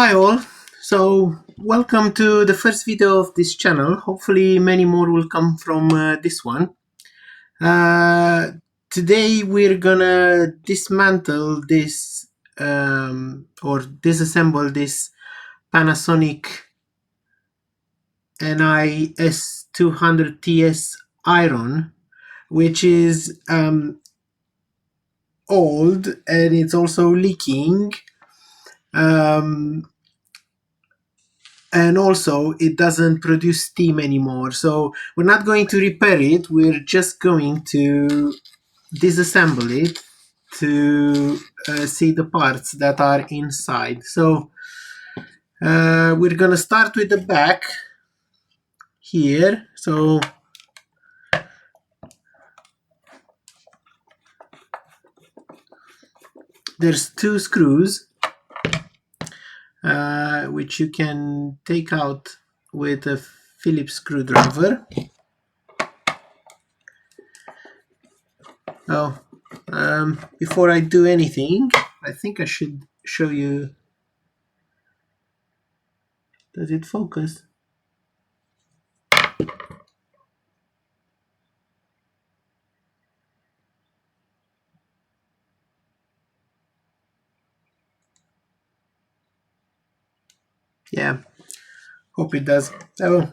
Hi all, so welcome to the first video of this channel. Hopefully many more will come from this one. Today we're gonna dismantle this or disassemble this Panasonic NI S-200TS iron, which is old and it's also leaking. And also it doesn't produce steam anymore, so we're not going to repair it, we're just going to disassemble it to see the parts that are inside. So we're gonna start with the back here. So there's two screws which you can take out with a Phillips screwdriver. Oh, before I do anything, I think I should show you. Does it focus? Yeah, hope it does. Oh.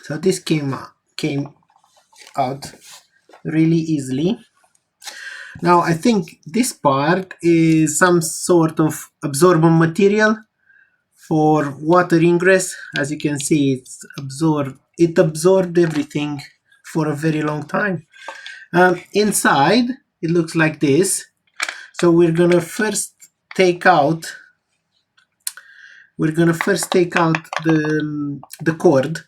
So this came out really easily. Now I think this part is some sort of absorbent material for water ingress. As you can see, it absorbed everything for a very long time. Inside it looks like this. So we're gonna first take out the cord.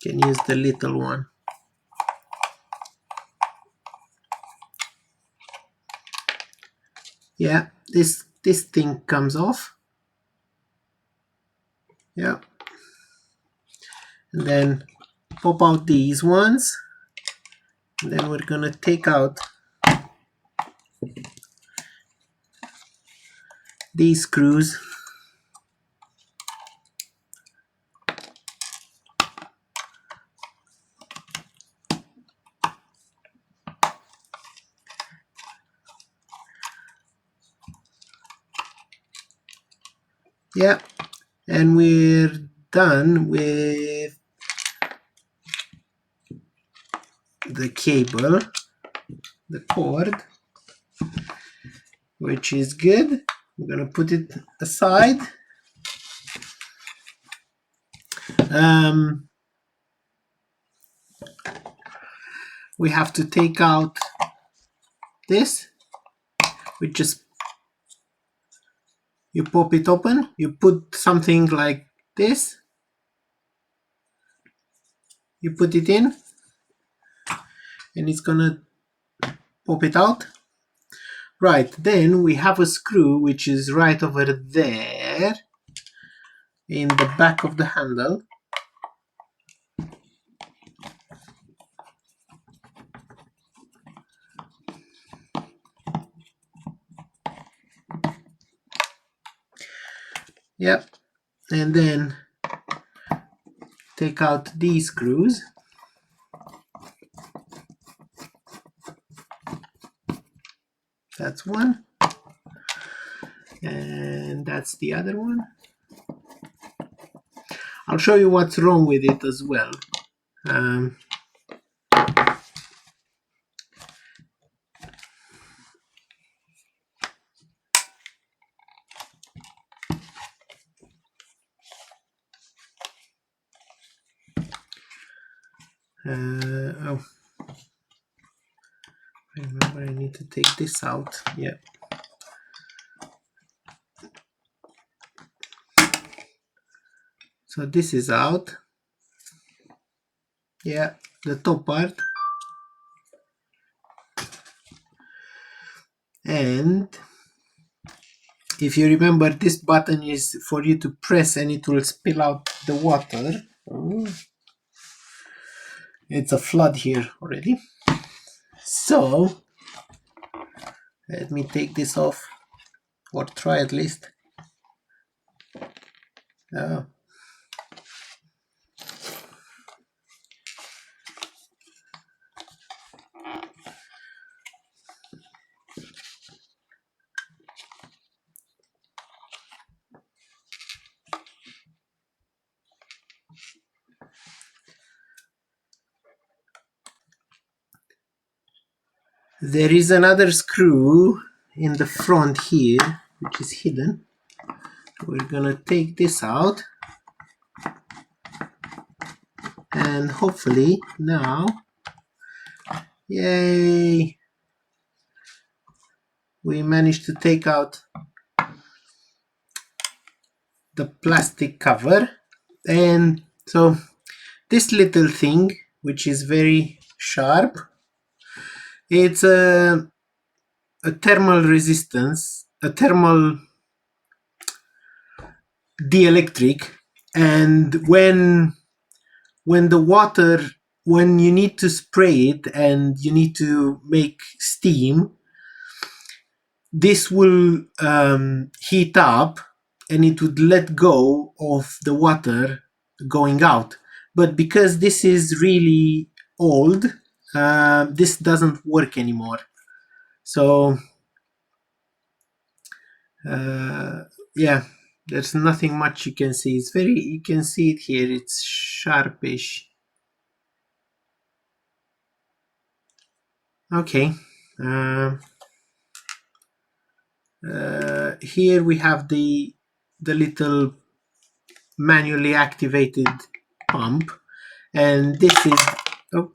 Can use the little one. Yeah, this thing comes off. Yeah, and then pop out these ones, and then we're gonna take out these screws. Yeah, and we're done with the cable, the cord, which is good. I'm gonna put it aside. We have to take out this. We just, you pop it open, you put something like this, you put it in, and it's gonna pop it out. Right, then we have a screw which is right over there in the back of the handle. Yep, and then take out these screws. That's one, and that's the other one. I'll show you what's wrong with it as well. Oh, I remember I need to take this out. Yeah. So this is out. Yeah, the top part. And if you remember, this button is for you to press and it will spill out the water. Oh, it's a flood here already. So let me take this off, or try at least. Oh. There is another screw in the front here, which is hidden. We're gonna take this out, and hopefully now, yay, we managed to take out the plastic cover. And so this little thing, which is very sharp, it's a thermal resistance, a thermal dielectric, and when the water, when you need to spray it and you need to make steam, this will heat up and it would let go of the water going out. But because this is really old, this doesn't work anymore. So yeah, there's nothing much you can see. It's very, you can see it here, it's sharpish. Okay. Here we have the little manually activated pump, and this is, oh,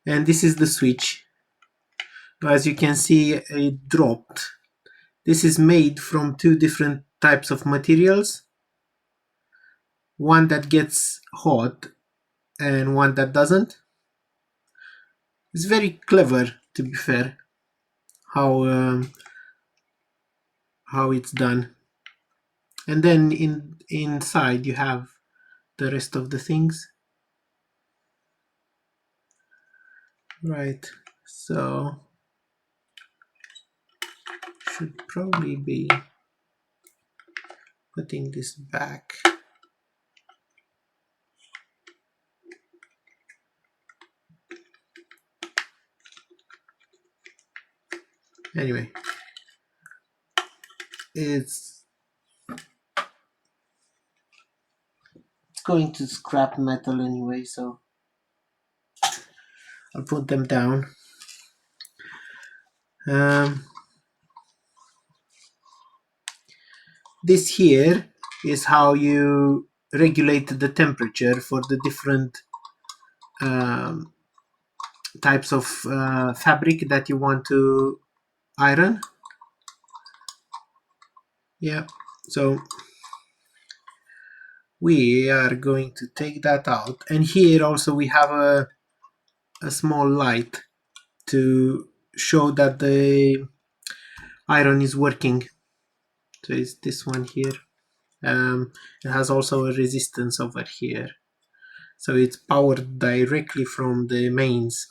and this is the switch. As you can see, it dropped. This is made from two different types of materials, one that gets hot and one that doesn't. It's very clever, to be fair, how it's done. And then inside you have the rest of the things. Right, so should probably be putting this back. Anyway, it's going to scrap metal anyway, so I'll put them down. This here is how you regulate the temperature for the different types of fabric that you want to iron. Yeah, so we are going to take that out, and here also we have a small light to show that the iron is working. So it's this one here. It has also a resistance over here, so it's powered directly from the mains.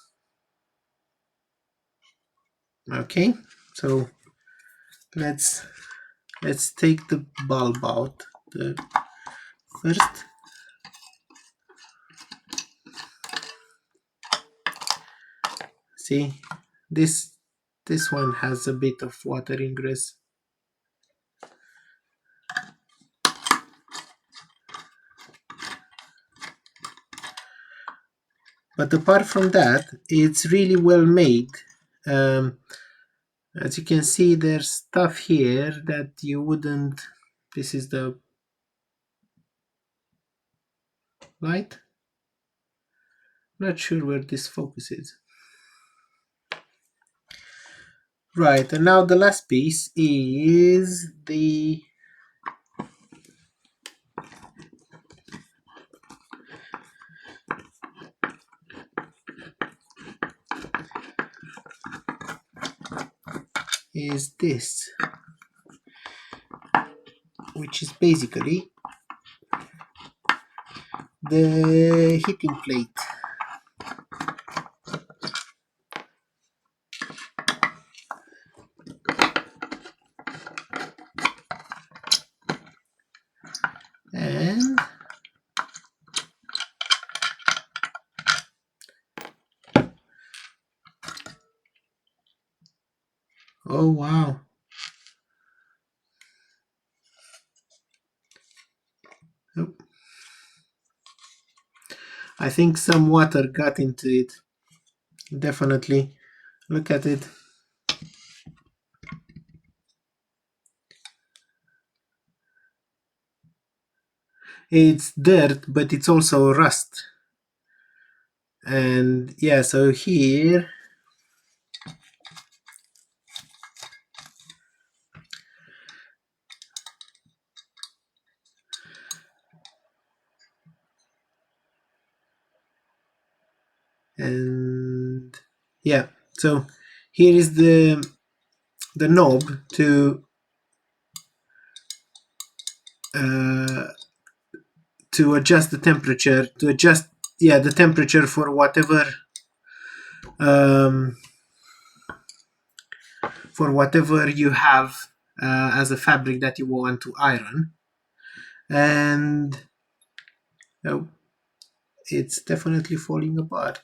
Okay, so let's take the bulb out first. See, this one has a bit of water ingress. But apart from that, it's really well made. As you can see, there's stuff here that you wouldn't. This is the light. Not sure where this focuses. Right, and now the last piece is the is this, which is basically the heating plate. And oh wow, oh, I think some water got into it. Definitely. Look at it. It's dirt, but it's also rust. And yeah, so here and yeah, so here is the knob uh, to adjust the temperature, to adjust the temperature for um, whatever you have as a fabric that you want to iron. And oh, it's definitely falling apart.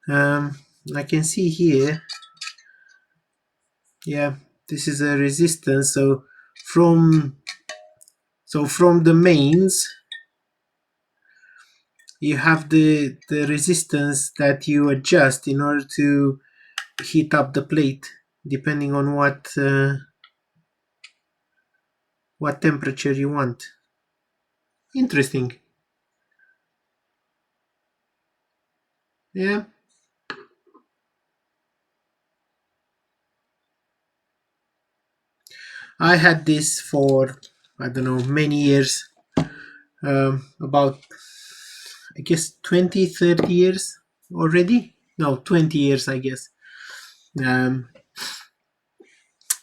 I can see here, yeah, this is a resistance. So from the mains, you have the resistance that you adjust in order to heat up the plate, depending on what temperature you want. Interesting. Yeah. I had this for, I don't know, many years. About, I guess, 20, 30 years already. No, 20 years, I guess. Um,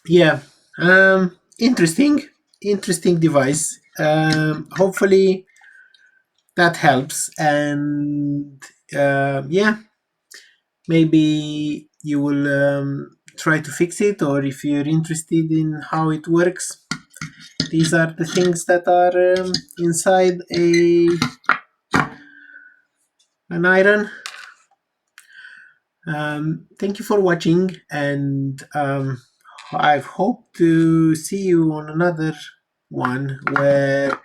yeah. Interesting device. Hopefully that helps. And yeah, maybe you will try to fix it, or if you're interested in how it works, these are the things that are inside an iron. Thank you for watching, and I hope to see you on another one where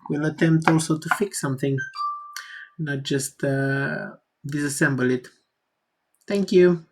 we'll attempt also to fix something, not just disassemble it. Thank you.